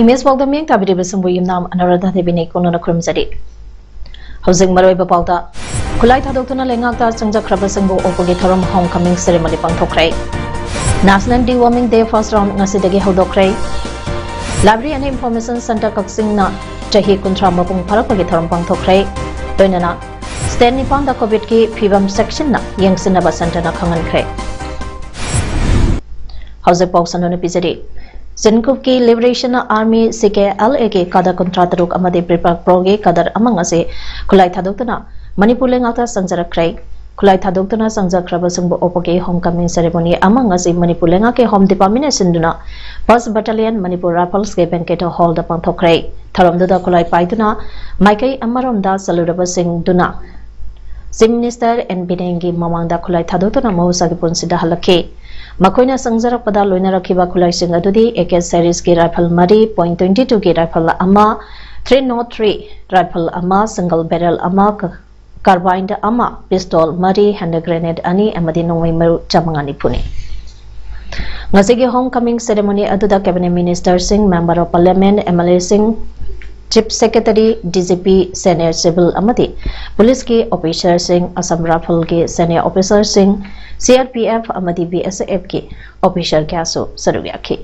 Image PAODAM yang tabi bersumbu yumnam Anuradha Devi ne kono na krum jadi. Housing maroi bapauta kulai thadokna lengakta changjakraba singbo opoge thorom homecoming ceremony pangthokrai. National Deworming Day first round ngasidagi hodokrai. Library and Information Center Kaksing na chahi kuntra mapung pharakpagi thorom pangthokrai. Doinana State Nipanda COVID ki phibam section na yengsinaba center na khangankrai. Housing Pausano ne pizari. Sinkup ki Liberation Army CKLA ke kadar kontrataruk amade prepare proge kadar amang ase kulai thadokna Manipur lengata sangjarakrai kulai thadokna sangjakraba singbo opoge homecoming ceremony amang ase Manipur lenga ke home department sinduna 1st Battalion Manipur Rifles ke banquet hall da pangthokrai tharomda kulai paiduna maikai amaronda saluraba sing duna Chief Minister and Binengi mamangda kulai thadokna mahusagi punsida halake Makoina sangjarak pada loina rakhiba khulai sing adudi AK series ki rifle mari .22 ki rifle ama 303 rifle ama single barrel ama carbine ama pistol mari hand grenade ani amadi nongwai maru chamangani pune ngasigi homecoming ceremony aduda cabinet minister sing member of parliament MLA sing Chief Secretary DGP Senior Civil Amadi Police ki officer sing Assam Rifle ki Senior Officer sing CRPF Amadi BSF ki officer kyaso sarugya ki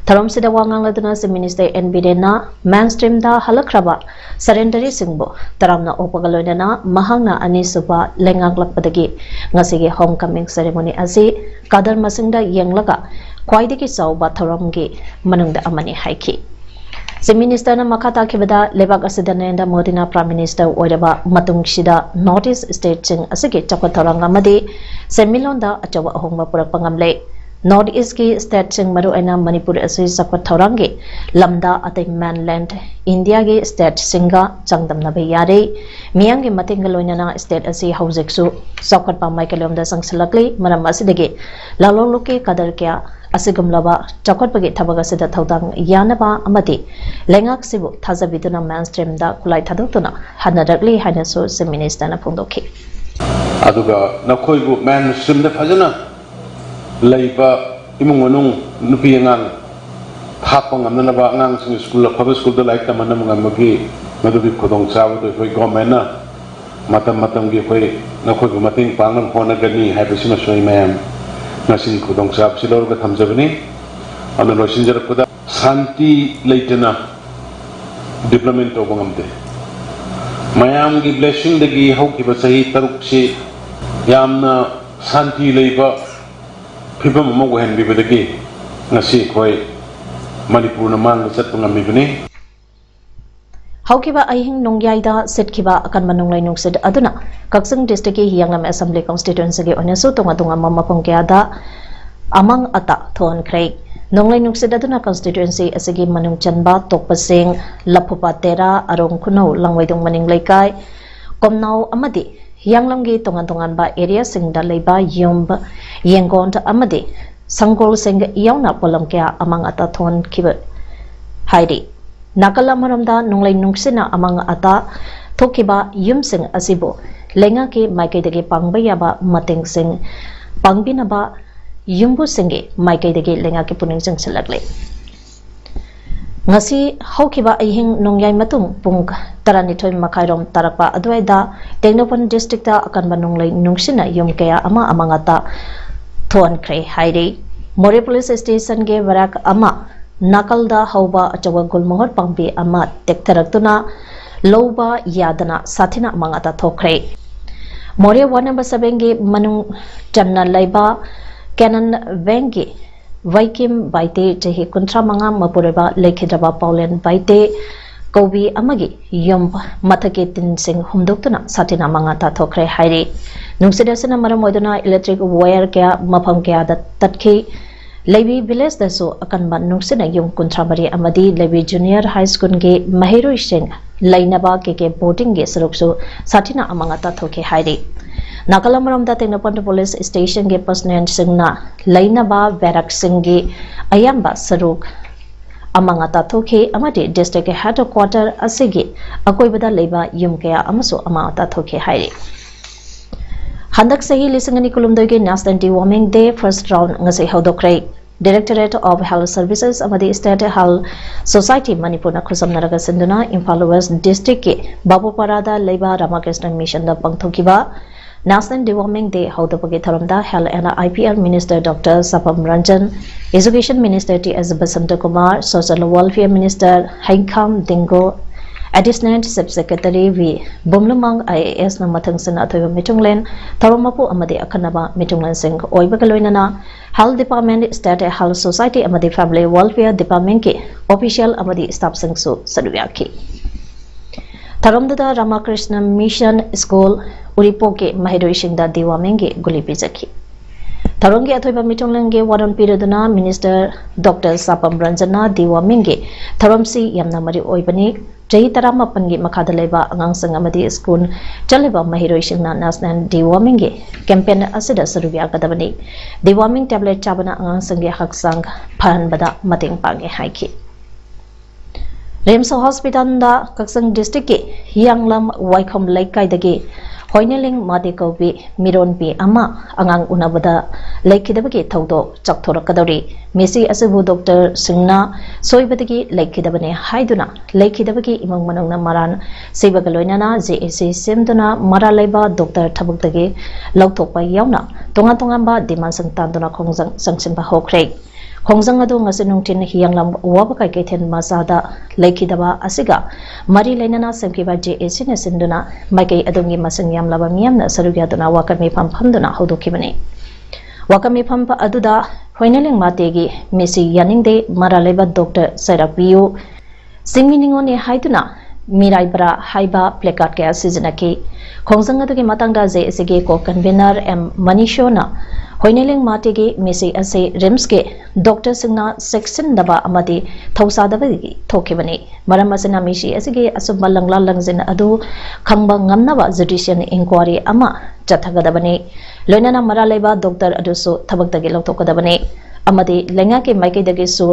Tharom sida wangang laduna si Minister NBD na mainstream da halakraba surrendery singbo taramna opagaloina na mahangna ani suba lengak lakpadagi ngasigi homecoming ceremony asi kadar masingda yenglaga kwaidiki sauba tharom gi manungda amani haiki Chief Minister na makata kibada lebak asida nenda modina Prime Minister oiraba matung sida Northeast State sing asigi chakwathorang amadi semilonda achawa ahongba purak pangamle Northeast ki state sing maru aina Manipur asi chakwathorang gi lamda atai mainland India gi state singa changdamna be yare miyang gi matinga loinana state asi haujeksu chakatpa maikalomda sangsalakli maram asidagi laloloke kadar kya asigumlaba chakotpagi thabaga sida thaudang yanaba amati lengak sibu thazabiduna mainstream da kulai thadokuna hanarakli hainasu Chief Minister na phongdokhi aduga nakhoibu mainstream da phajana leiba imungonung nupi ngang thapang amnaba ngang sing school public school da like tamana ngamagi madubi khodong chaw do khoi government na matam gi khoi nakhoibu mating pangan hona gani haibisima soi ma'am nasi kudong sab silor ka thamjabani anu losinjar kuda santi leitena development of ngamte mayam gi blessing dagi hauki ba sahi taruk si yamna santi leiba phibam mo go hen bi bedagi nasi khoi Manipur na mang chat ngami bani Haukiba ahing nongyaida setkiba akan manunglai nungsid aduna Kaksing district ki Hiyangnam Assembly constituency gi onesu tunga mamapong kyada amang ata thon krai nonglai nungsid aduna constituency asigi manung chanba tokpasing laphupa tera arong khuno langwaidong maning laikai komnau amadi Hiyangnam gi tongan ba area singda leiba yumb yengon amadi sangol sing yauna polam kya amang ata thon kiba hairi Nakala maramda nonglai nungsina amang ata thokiba yumsing asibo lenga ki maikai dagi pangbaya ba mating sing pangbina ba yumbu singe maikai dagi lenga ki puning sing selagle ngasi haukiba ahing nongyai matung pung taranithoi makairom tarakpa adwaida Tengnopan district ta akan banonglai nungsina yum kaya ama amangata thon kre haire More police station ge barak ama Nakalda hauba achawa gulmohor pangbi ama tektaraktuna loba yadana sathina mangata thokre More 1 number 7 ge manung channa laiba canon vengi Vaikim baite jahi kuntra manga mapureba lekhidaba paulen baite kobi amagi yom mathake tin sing humdoktuna sathina mangata thokre haire nungsidasana maram oiduna electric wire kya mafam kya da tatki Levi village da so akan ban nungsina yung kuntramari amadi Levi junior high school ge mahiroi sing lainaba ke boarding ge saruk so satina amanga ta thoke hairi Nakalamram da Tengnaponta police station ge personnel singna lainaba barrack sing ge ayamba saruk amanga ta thoke amadi district headquarter asigi akoibada leba yum kaya amaso amanga ta thoke hairi Handak sahi lisangani kulumdoge National Deworming Day first round ngasi hodokrai Directorate of Health Services amadi State Health Society Manipur na khusam naraga sinduna Imphal West District ke Babuparada Leiba Ramakrishna Mission da pangthokiba National Deworming Day hodopagi tharamda Health and IPR Minister Dr. Sapam Ranjan Education Minister T.S. Basanta Kumar Social Welfare Minister Hainkam Dingo Additional Subsecretary V. Bumlumang IAS na mathangsin athoy mitunglen tharomapu amadi akanaba mitunglen sing oibagaloinana Health Department State Health Society amadi Family Welfare Department ke official amadi staff sing su sadubyaki Tharamdada Ramakrishna Mission School Uripo ke mahiroi singda Deworming ge guli pizaki Tharongi athoiba mitunglen ge waran piraduna Minister Dr. Sapam Ranjana Deworming ge tharamsi yamna mari oibani Jahi Taramapan ge makada leba angang sang amadi school chaleba mahiroi singna National Deworming ge campaign asida sarubya kadabani Deworming tablet chabana angang sang ge haksang phan bada mating pange haiki Remso Hospital da Kaksang District ke Hianglam Waikham Laikai dage Hoineling Madikobi Miron P ama angang unabada laikidabagi thaudo chakthorakadori Messi asabu Dr. Singna soibadagi laikidabane haiduna laikidabagi imang manangna maran sebagaloinana JAC semduna maralaiba Dr. Thabukdagi lautokpa yauna tonga ba diman sangtanduna khongjang sangsinba hokre Khongjang adu ngasi nungtin hiyanglam wabakai kethen masada laikidaba asiga mari lainana semkiba JAC ne sinduna maikai adungi masang yamlaba miyamna sarugyaduna wakami phamduna hodokibani wakami phampa aduda hoineling mategi Messi yaningde maraleba Dr. Sairapiu singminingone haiduna Miraibra haiba placard ke seasonaki Khongjang adu ki matangda JAC ge ko convener M Manishona Hoineling mategi Messi ase Rims ke Dr. Singna section daba amadi thausa dabagi thokibani maram asina mishi asige asubba langla langjin adu khangba ngamnaba judicial inquiry ama chathagadabani loinana maralaiba Dr. adusu thabakdagi lawtokadabani amadi lenga ke maike dagi su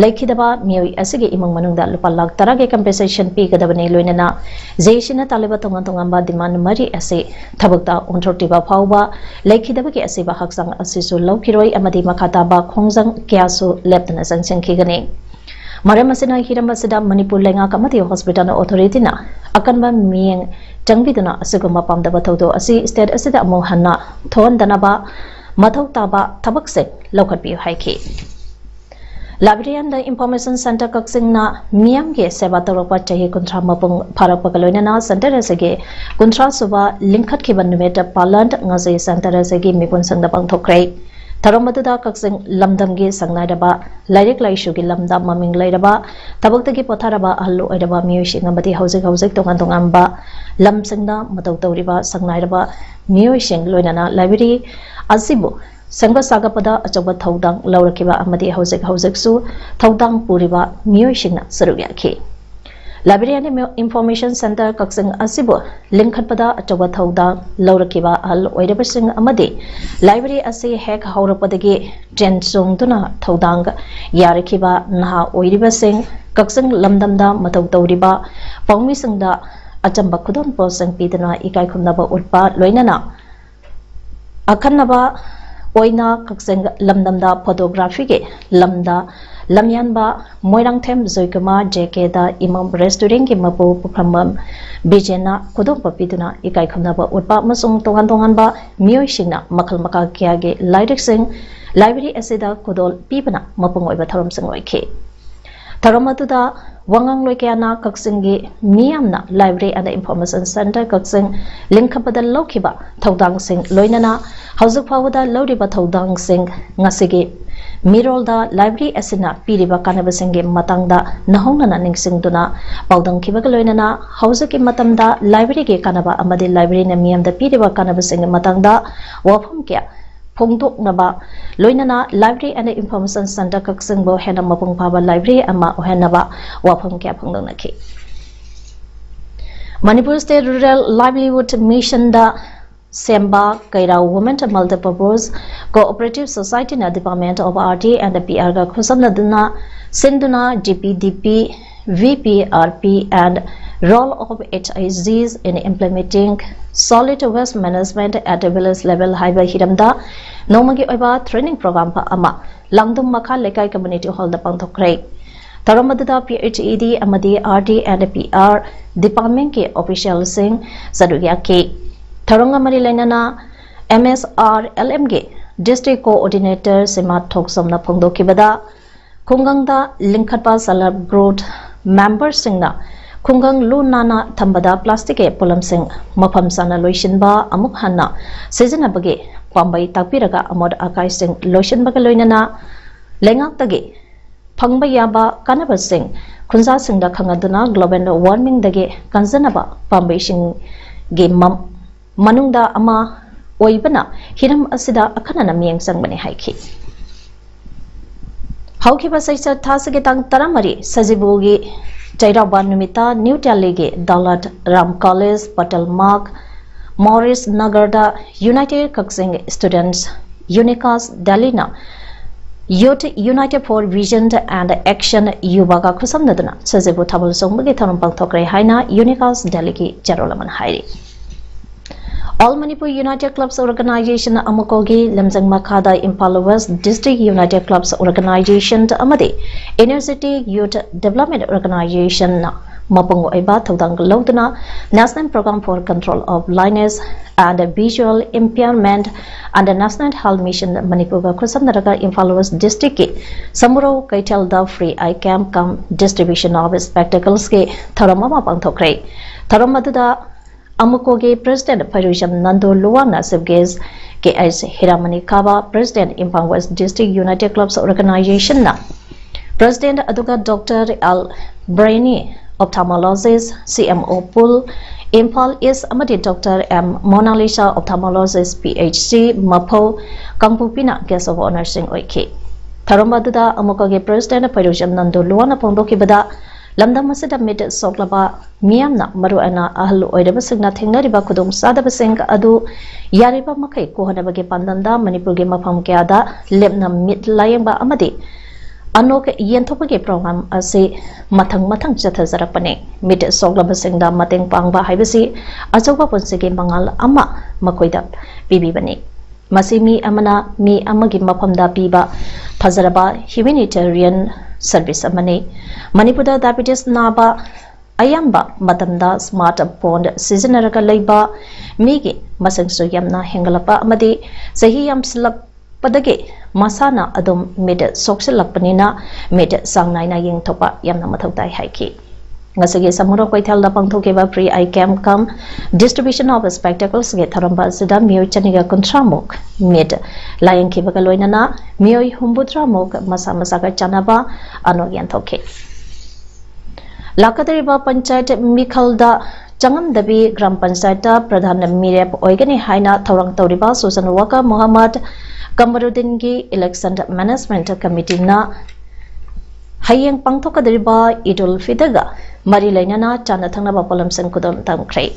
laikidaba mioi asige imang manungda lupa lakh tarage compensation pi gadabani loinana jeishina taliba tonga ba demand mari ase thabakta onthortiba phawba laikidaba ke ase ba haksang asisu lawkiroi amadi makata ba khongjang kyasu leptana sangchangkhigani maram asina hiramasida Manipur lenga kamati hospital authority na akanba mieng changbiduna asuguma pamdaba thodo asi state asida among hanna thon danaba Mathau taba tabak se lokat piu haiki. Librarian the Information Center Kaksing na miyam ge seba toropa chahi kuntra mapung pharak pakaloina na center asege kuntra suba linkhat khiban numeta palant ngase center asege mipun sangda pangthokrai. Tharomatuda Kaksing lamdam ge sangnai daba lairik laishu ge lamdam maming lairaba tabaktagi potharaba allu aidaba miyoshi ngamati haujik tongan ba lamsingda matau tawriba sangnai daba miyoshing loinana library Asibu sangba sagapada achoba thaudang laurakiba amadi haujik su thaudang puriba miyoishina sarugyaki Librarian Information Center Kaksing Asibu linkhatpada achoba thaudang laurakiba al oidabasing amadi library ase hek haurapadagi tensongtuna thaudang yarakiba naha oidibasing Kaksing lamdamda matau tawriba pawmisingda achamba khudon posang pidana ikai khumnaba utpa loinana Akhanaba oina Kaksing lamdamda photography ke lamda lamyanba moirangthem joikuma JK da imam restaurant ke mapu pukhamam bijena khudom papiduna ikai khamnaba utpa masung tongan ba miyoishina makhal maka kya ge library sing library asida khodol pibana mapung oiba tharom sing oike tharamatuda wangang loikeana Kaksing ge miyamna library and information center Kaksing linkhapada lokhiba thaudang sing loinana haujik phawada loriba thaudang sing ngasige mirolda library asina piriba kanaba singe matangda nahongna ningsingduna paudang khibaga loinana haujiki matamda library ge kanaba amadi library na miyamda piriba kanaba singe matangda wafam kya phongdok naba loinana library and information center kaksingbo hena mapung phaba library ama ohenaba wafam kya phangdonaki Manipur State Rural Livelihood Mission da Semba Kaira Women Multipurpose Cooperative Society na Department of RT and PR ga khusamna duna Sinduna GPDP VPRP and role of HIGs in implementing solid waste management at the village level haiba hiramda nomagi oiba training program pa ama langdum makha lekai community hall da pangthokre Taramadada PHED amadi RT and PR department ke official sing sadugya ke Tharonga mari lainana MSR LM ge district coordinator Sima Thoksam na phongdokibada khungangda linkhatpa salab growth members singna khungang lu nana thambada plastic e polam sing mafam sana loishinba amuk hanna sejana bage pambai takpiraga amod akai sing loishinba ga loinana lengak tage phangba yaba kanaba sing khunza singda khangaduna global warming dage kanjanaba pambai sing ge manungda ama oibana hiram asida akhanana miyang sangbani haiki haukiba saisa thasage tang taramari sajibugi Jairaban Numita New Delhi ge Dalat Ram College Patel Mark Morris Nagarda United Kaksing Students Unicas Delhi na Youth United for Vision and Action Yubaga Kusamnadana Sajibu Tabul Songbagi Thanampang Thokre Haina Unicas Delhi ki Jarolaman Hairi All Manipur United Clubs Organization Amukogi Lemjang Makhada Impal West District United Clubs Organization Amadi Inner City Youth Development Organization Mapungo Eba Thodang Lodana National Program for Control of Blindness and Visual Impairment and the National Health Mission Manipur Kusamnaraga Impal West District Samuro Kaitel da Free Eye Camp Come Distribution of Spectacles ke Tharamama Pangthokre Tharamadada Amukoge President Pairisham Nando Luwana Sibges KS Hiramani Kaba President Impang West District United Clubs Organization na President Aduga Dr. Al Brainy Ophthalmologist CMO Pool Impal is Amadi Dr. M Mona Lisa Ophthalmologist PhD Mapo Kangpupina Guest of Honor Sing Oike Tharambadada Amukoge President Pairisham Nando Luwana Pongdoki Bada Lamdam masida mid soklaba miyamna maru ana ahlu oidaba signa thengnariba khudum sadaba sing adu yariba makai kohanabage pandanda Manipur ge mafam kyada lepna mid layengba amadi anok yenthopage program ase mathang chathajarapane mid soklaba singda mateng pangba haibasi ajoba ponsege mangal ama makoida bibibani Masimi amana mi amagi mafamda piba fazaraba humanitarian service amani Manipur diabetes naba ayamba matamda smart bond seasonaraga leiba migi masangsu yamna hengalapa amadi sahi yam slap padage masana adum mid soksilakpanina mid sangnaina yeng thopa yamna mathautai haiki ngasage samuro koithal da pangthokeba free eye camp come distribution of spectacles ge tharamba sida mioi chaniga kontramok mid layang khibaga loinana mioi humbutramok masa ga chanaba anogyan thoke Lakadariba Panchayat Mikhalda Changam Dabi Gram Panchayat Pradhan Mirep Oigani Haina Taurang Tauriba Susan Waka Muhammad Kamarudin gi Election Management Committee na Hayang Pangthokadariba Idul Fitr Mari Lainana Chana Thangna Palam Sen Kudon Tamkre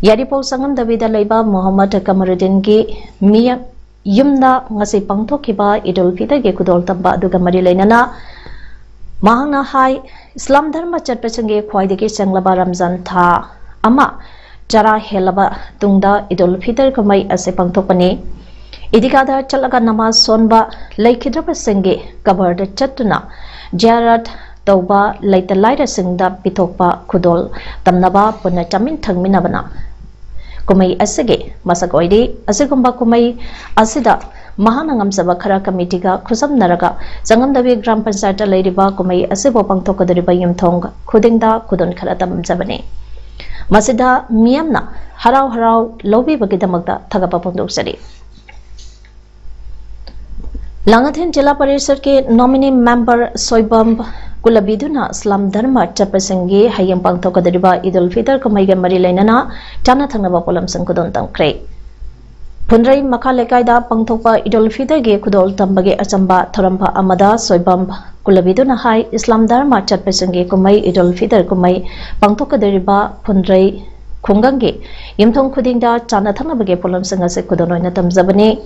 Yaripo Sangam Dabi da Laiba Muhammad Kamarudin gi Miya Yumna Ngasi Pangthokiba Idul Fitr ge Kudol Tamba Duga Mari Lainana Mahana Hai Islam Dharma Chatpachange Khwaidagi Changlaba Ramzan Tha Ama Jara Helaba Tungda Idul Fitr Kamai Ase Pangthokpani Idikada Chalaga Namaz Sonba Laikhidraba Senge Kabarda Chatuna Jarat Tauba Laita Laira Singda Pitokpa Kudol Tamnaba Puna Chamin Thangminabana Kumai Asege Masakoidi Asegumba Kumai Asida Mahanangam Sabakara Committee ga Kusam Naraga Zangam Davi Gram Panchayat Lairiba Kumai Asibo Pangthokadariba Yumthong Khudingda Kudon Khalatam Zabane Masida Miyamna Harau Lobi Bagidamagda Thagapa Pangdoksari Langathin Jilla Parishad ke nominee member Soibam Kulabiduna Islam Dharma Chapasangi Hayam Pangthokadariba Idul Fitr Kumai ga Mari Lainana Chana Thangnaba Polam Sankudon Tamkre Punrai Makha Lekaida Pangthokpa Idul Fitr ge Kudol Tambage Achamba Thorampa Amada Soibam Kulabiduna Hai Islam Dharma Chatpasange Kumai Idul Fitr Kumai Pangthoka Deriba Punrai Kungange Yimthong Kudingda Chana Thanabage Polam Sangase Kudonoina Tamzabane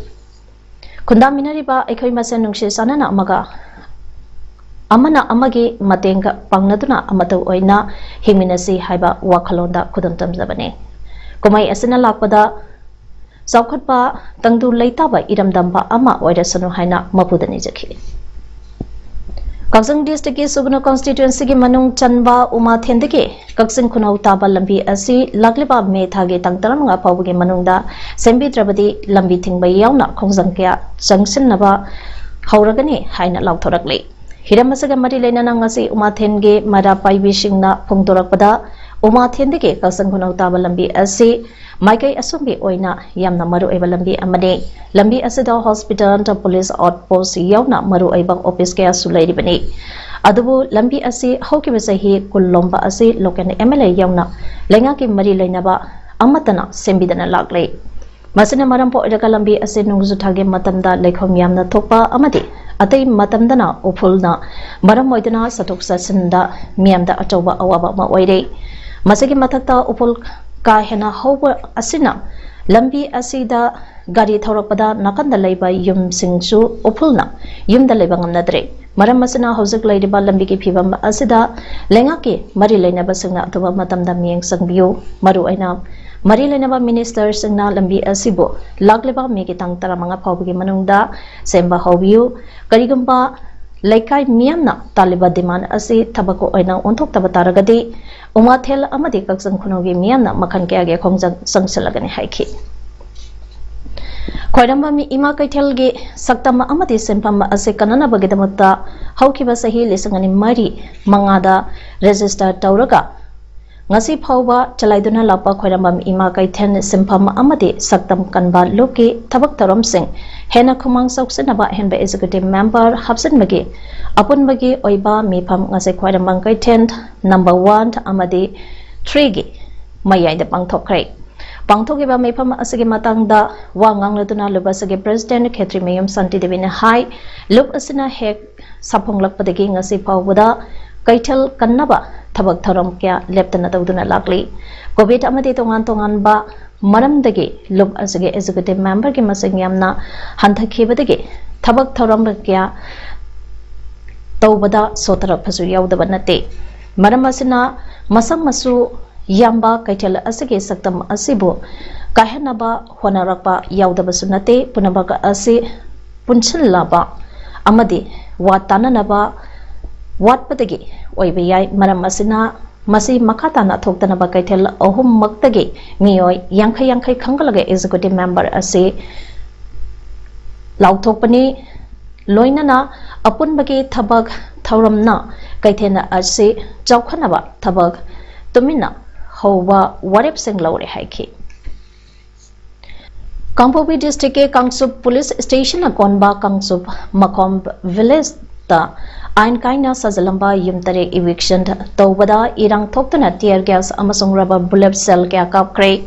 Kundaminariba Ekoi Masen Nungshi Sanana Amaga Amana Amagi Matenga Pangnaduna Amato Oina Himinasi Haiba Wakalonda Kudon Tamzabane Kumai Asina Lakpada Saukhatpa Tangdu Leitaba Idam Dampa Ama Oirasano Haina Mapudani Jaki. Kaksing District Subno Constituency Manung Chanba Uma Thendeke, Kaksing Kunau Taba Lambi Asi, Lagliba Methage Tangtaramanga Pawgi Manungda, Sembi Trabadi Lambi Tingba Yauna, Kongzangkia, Junction Naba, Hauragani, Haina Lautorakli. Hiramasaga Marilena Nangasi Uma Thenge, Mada Paibishingna, Pungtorakpada, Uma Thendeke, Kaksing Kunau Taba Lambi Asi, Maikai Asumbi Oina, Yamna Maru Eva Lambi Amade, Lambi Asida Hospital, Police Outpost, Yauna Maru Eva Office Care Sulay Bani. Adubu Lambi Asi, Hokivasahi, Kulomba Asi, Lokan MLA Yauna, Lengaki Mari Lainaba, Amatana, Sembidana Lagley. Masina Marampo Lambi Asi Nungzutage Matamda, Lekom Yamna Topa Amadi, Ate Matamdana, Upulna, Maramoidana, Satoksa Senda, Miamda Atoba Awaba Mawaide. Masaki Matata Upul Kahena Hover Asina Lambi Asida Gari Thoropada Nakanda Leba Yum Singsu Upulna Yum the Lebangam Nadre Maramasina Hosek Lady Balambiki Pibam Asida Lengaki Marilena Basanga Tuba Matamda Miang Sangbiu Maru Aina Marilena Minister Sangna Lambi Asibo Lagleba Mikitang Taramanga Paubi Manunda Semba Hobiu Karigumba Laikai Miamna Taliba Demand Asi Tabako Aina Untok Tabataragadi Umathel Amadi Kaksang Kunogi Miamna Makan Kage Kongjang Sangsalagani Haiki. Koidamami Ima Kaitelgi Saktama Amadi Sempama Asekanana Bagidamata Haukiba Sahi Lisangani Mari Mangada Register Tauraga Ngasi Pauba Chalaiduna Lapa Koidamami Ima Kaiten Sempama Amadi Saktam Kanba Loki Tabak Taram Singh Hena Kumang Sauksanaba Henba Executive Member Hapsan Magi Apun Magi Oiba Mipam Ngase Koidamang Kaiten Number 1 Amadi 3 Mayay the Pangtokre Pangtokiba Mipam Asagi Matangda Wangang Laduna Lubasagi President Ketri Mayum Santi Devina Hai Lup Asina Hek Sapong Lakpadagi Ngasi Pauda Kaitel Kanaba Tabak Taram Kya Leptana Duduna Lakli COVID Amadi Tongan Ba Maram Dagi Lup Asagi Executive Member Gimasing Yamna Hanta Kibadagi Tabak Taram Kya Taubada Sotara Pasu Yaudabanate Maramasina Masam Masu Yamba Kaitel Asagi Saktam Asibu Kahanaba Honarakpa Yaudabasunate Punabaga Asi Punchalaba Amadi Watananaba Watpadagi Oibiyai Maramasina Masi Makatana Toktanaba Kaitel Ohum Maktagi Mioi Yankai Kangalaga Executive Member Asi Lautopani Loinana Apun Bagi Tabag Tauramna Kaitena Asi Jaukanaba Tabag Tumina Hova Warep Sing Lore Haiki Kampobi District Kangsup Police Station Akonba Kangsup Makomb Village Ta Ain Kaina Sazalamba Yumtare Eviction Tobada Irang Toktana Tear Gas Amasung Rubber Bullet Cell Kap Cray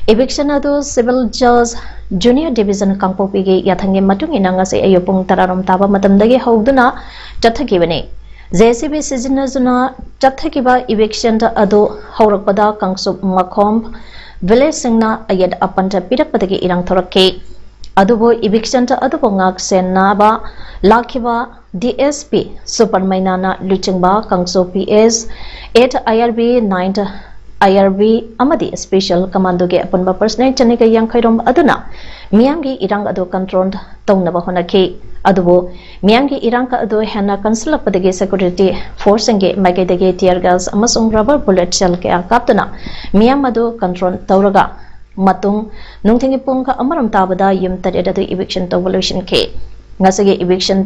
Eviction Ado Civil Judge Junior Division Kangpopi Yatangi Matung Inangase Ayopung Tararam Taba Matamdagi Hogduna Jathakibane JCB Sizinazuna Jathakiba Eviction Ado Haurakpada Kangsup Makomb Village Singna Ayad Apanta Pirakpadagi Irang Torake Adubo Eviction Adubo Ngak Senaba Lakiba DSP Supermainana Luchingba Kangso PS 8 IRB 9 IRB Amadi Special Commando Ge Apunba Personal Chanika Yang Kairom Aduna Miyangi Irang Ado Control Tongnaba Honaki Adubo Miyangi Irangka Ado Hana Council Padage Security Force Nge Magedege Tear Gas Amasung Rubber Bullet Shell Ke Kaptana Miyamado Control Tauraga Matung Nungtingi Pungka Amaram Tabada Yum Tadeda Eviction Evolution K Ngasage Eviction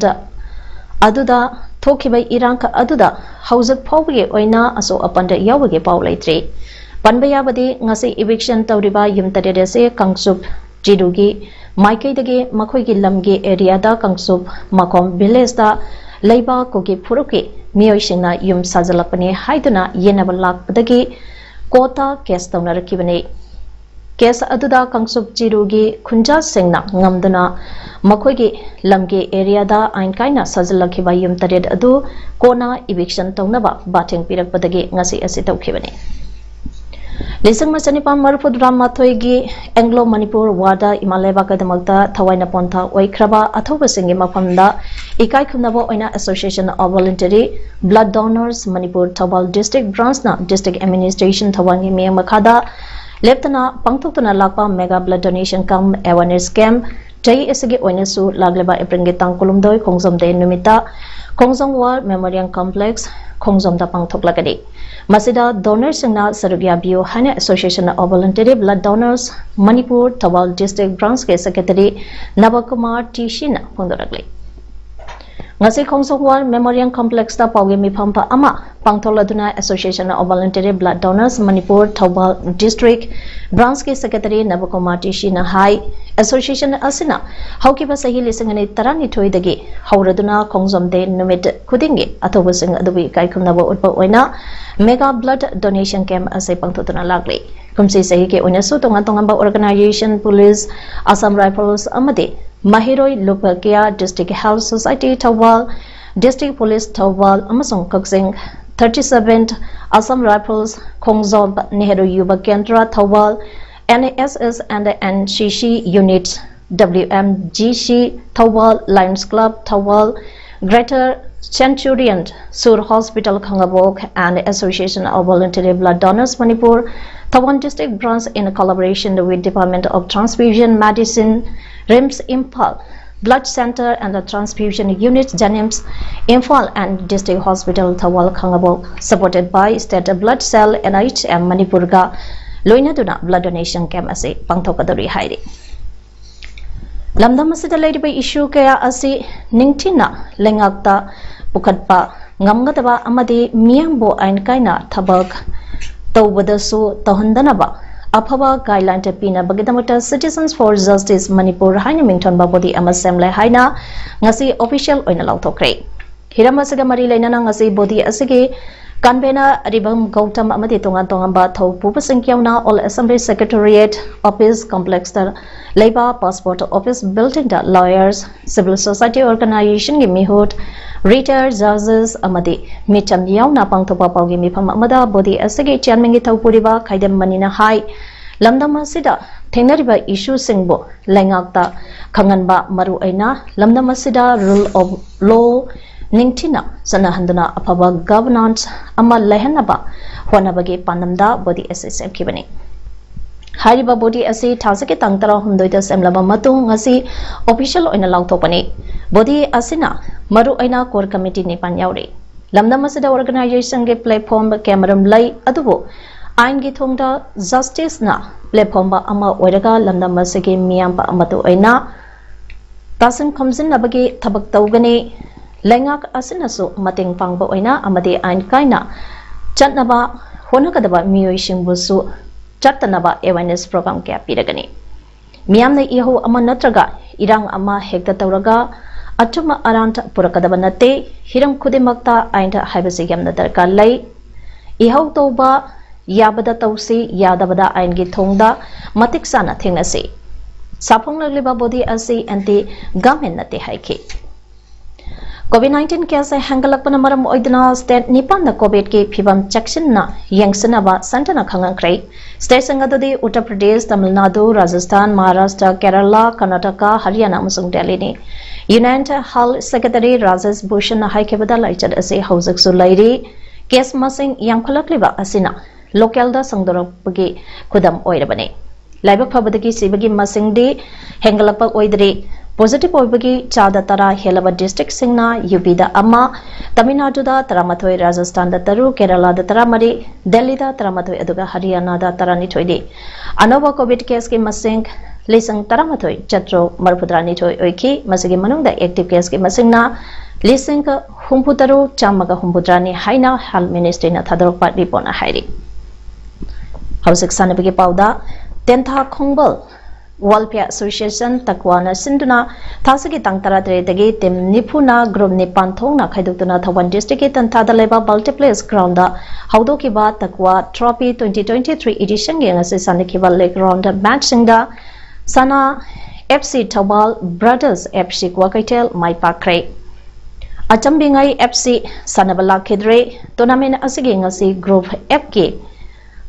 Aduda Tokiba Iranka Aduda Hausak Pauge Oina Aso Apanda Yawage Paulaitre Panbayabadi Ngasi Eviction Tauriba Yum Tadese Kangsup Jidugi Maike Dege Makoigi Lamge Area da Kangsup Makom Village da Laiba Kogi Puruki Mioishina Yum Sazalapane Haiduna Yenabalak Padagi Kota Kes Taunarakibane case अदुदा कंसुप चिरुगी खुंजा सिंगना ngamduna मखोगी लमगे एरियादा आइन काइना सजलखिबा युम तरेद अदु कोना इविक्शन तौनबा बाथेंग पिरकपदगी ngasi asi तौखिबने लिसंग मचनिपाम मरफुद्राम माथोइगी एंग्लो मणिपुर वार्डा इमालेबा कदमक्ता थवाइना पोंथा ओइख्रबा अथौबसिंगी मफमदा इकाई खुनबो ओइना association of voluntary blood donors Manipur Thoubal district branch ना डिस्ट्रिक्ट एडमिनिस्ट्रेशन थवांगी मियंग मखादा लेफ्टना पंगथुक्तुना लाकपा mega blood donation cum awareness camp जई एसगी ओइनसु लागलेबा एप्रिल तांकुलुमदोय खोंगजोमदे नुमिता खोंगजोम वार मेमोरियल कॉम्प्लेक्स खोंगजोमदा पांगथोकलागदि मसिदा डोनर सिंगना सरुगिया बियो हाने association of voluntary blood donors Manipur Thoubal district branch के सेक्रेटरी नवकुमार टीशीना फोंदोरगले ngasi Khongjom war memorial complex दा पावगे मिफम पा अमा पांगथोलदुना association of voluntary blood donors Manipur Thoubal district branch के सेक्रेटरी नवकुमार टीशीना हाई एसोसिएशन असिना हौकिबा सही लिसिंगनि तरानी थोइदगी हौरदुना खोंगजोमदे नुमित खुदिंगे अथोबसिंग अदुबि काइखुमनाबो उत्पा ओइना मेगा ब्लड डोनेशन कैंप असे पांगथोतुना लागले कुमसी सही के ओइनसु तोंगा तोंगा ऑर्गेनाइजेशन पुलिस असम राइफल्स अमदे महिरोई लोककिया district health society Thoubal district police Thoubal अमसों Kakching 37th Assam rifles Khongjom Nehru Yuva Kendra Thoubal NASS and NCC units WMGC Thawal Lions Club Thawal Greater Centurion Sur Hospital Khangabok and Association of Voluntary Blood Donors Manipur Thawal District Branch in collaboration with Department of Transfusion Medicine RIMS Impal Blood Center and the Transfusion Unit Janims Imphal and District Hospital Thawal Khangabok supported by State Blood Cell NHM Manipurga लोइनादुना blood donation camp असे पांगथोकदरी हाइरि लमदम असिदा लेरिबा issue कया असि निंगथिना लेंगाक्ता पुखटपा ngamgadaba amadi miyangbo ain kaina thabak tawbadasu tahandanaба अफबा गाइडलाइन पीना बगिदमता सिटीजन्स फॉर जस्टिस मणिपुर हाइना मिंथन बाबोदी अमा सेमले हाइना ngasi ऑफिशियल ओइना लाउथोक्रे हिरम असगा मरी लेना ngasi बोदी असगे कानबेना रिबम गौतम अमदि तोंगा तोंगा थौ पुप संख्यावना all assembly secretariat office complex द लेबा पासपोर्ट ऑफिस बिल्डिंग द लॉयर्स सिविल सोसाइटी ऑर्गेनाइजेशन गे मिहोट रिटायर्ड जजेस अमदि मिचम यावना पांगथोपा पावगे मिफम अमदा बोदी असगे चेयरमैन थौ पुरिबा खाइदम मनिना high लमदम असिदा थेंगनरिबा issue सिंगबो लेंगाक्ता खंगनबा Maru अइना लमदम असिदा rule of law निंगथिना सनहंदना अफबा governance अमा लेहनबा होनबगे पानमदा बोडी एसे सेमखिबने हारिबा बोडी एसे थासके तंगतरा हुंदोइदा सेमलबा मतुंग ngasi ऑफिशियल ओइना लाउथोपने बोडी असिना मरु अइना कोर कमिटी निपान यावरे लमदम असिदा ऑर्गेनाइजेशन के प्लेटफॉर्म कैमरम लै अदुबो आइन गी थोंगदा जस्टिस ना प्लेटफॉर्म बा अमा ओइरगा लमदम असिगे मियाम बा अमतो अइना तासन खमजिन नबगे थबक तौगने लेंगाक असनसु मतेंग पांगबा ओइना अमदे आइन काइना चटनबा होनकदबा मियोइसिंगबुसु चटनबा अवेयरनेस प्रोग्राम क्या पिरगनी मियामने इहो अमा नत्रगा इरांग अमा हेक्ता तौरगा अचुम अरांत पुरकदबा नते हिरम खुदिमक्ता आइन हाइबसे यमना दरकार लै इहो तौबा याबदा तौसी यादबदा आइन गी थोंगदा मतिक साना थेंगनसे साफोंगलगलिबा बोडी असि एंटी गवर्नमेंट नते हाइखे COVID-19 केस हैंगलपन मरम ओइदना स्टेट निपान कोविड के फिबम चेक्सिनना यंगसनबा संतना खंगंख्रै स्टेट संगददि उत्तर प्रदेश तमिलनाडु राजस्थान महाराष्ट्र केरला कर्नाटका हरियाणा अमसुंग दिल्ली ने united health secretary Rajesh Bhushan हाइकेबदा लाइचद असे हौजकसु लैरी केस मसिंग यांखलकलिबा असिना लोकल दा संगदरपगी खुदम ओइरबने लाइबक फबदगी सिबगी मसिंगदि हैंगलप ओइदरे पॉजिटिव ओइबगी चादा तरा हेलबा डिस्ट्रिक्ट सिंगना यूपीदा अमा तमिलनाडुदा तरामथोय राजस्थान तरू केरला तरामरी दिल्ली तरामथोय अदुगा हरियाणा तरानिथोयदि अनोवा कोविड केस के मसिंग लिसंग तरामथोय चत्रो मरफुद्रानिथोय ओइखी मसिगे मनुंगदा एक्टिव केस के मसिंगना लिसंग हुंफुतरू चामगा हुंफुद्रानि हाइना हेल्थ मिनिस्ट्री ना थादरपा report हाइरि हौसिक सानबगे पाउदा तेंथा खोंबल Welfare Association Takwana Sinduna Tasaki Tangtaradre Dagi Tim Nipuna Group Nipan Thongna Khaidutuna Thawan District Tantada Leba Multiplex Grounda Haudokiba Takwa Trophy 2023 edition Gang Sandikiba Lake Round Match Singda Sana FC Tawal Brothers FC Kwakaitel Mai Pakre Achambingai FC Sanabala Kidre Tournament Asigi Ngasi Group FK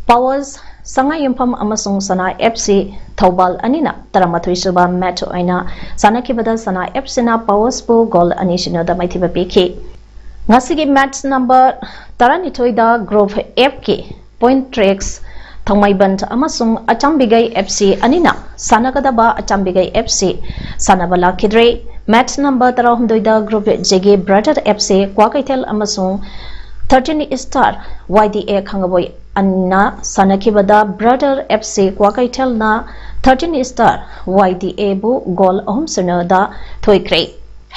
Powers Sanga Yumpam Amasung Sana FC Taubal Anina Taramatui Suba Match Aina Sana Kibada Sana FC na Powers Po Goal Anishino da Maitiba PK Ngasigi match number Taranitoida Group FK Point Tricks Thongmai Band Amasung Achambigai FC Anina Sanakadaba Achambigai FC Sanabala Kidre match number Tarahundoida Group JG Brother FC Kwakaitel Amasung 13 star YDA Kangaboy Anna Sanakibada Brother FC Kwakaitel na 13 star YDA bu goal ahum sunada thoikre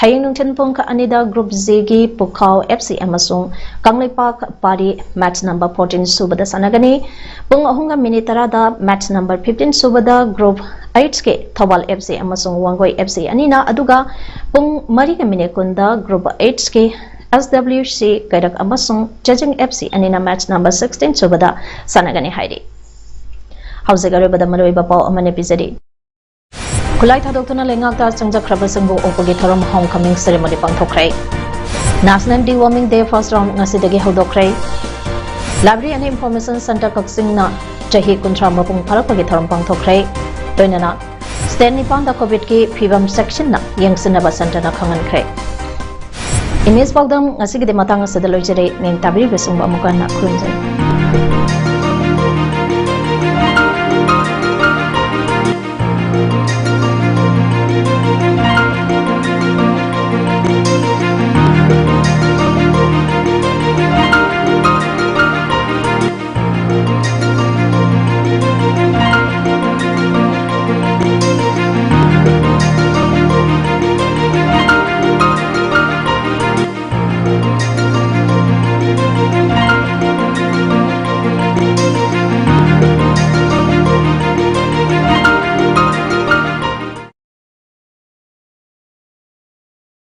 hayeng nungchen pongka anida group zegi Pukau FC amasung Kangleipak Pari match number 14 subada sanagani pung ahunga minitarada match number 15 subada group 8 ke Thawal FC amasung Wangoi FC anina aduga pung mariga minekunda group 8 ke SWC Kairak Amasung Judging FC Anina match number 16 Subada Sanagani Haidi. Hausagaribada Maruiba Pau Amane Pizadi. Kulai Tadokuna Lengata Sangja Krabasango Opogitarum Homecoming Ceremony Pantokre. National Dewarming Day first round Nasidagi Hodokre. Library and Information Center Kaksingna Jahi Kuntra Mapung Parapagitarum Pantokre. Doinana Stanley Panda COVID Ki Pivam Section na Yangsinaba Center na Kangan Kre. Image PAODAM ngasigi de matang sa daloy jere ning tabiri besung amukan na krunjay.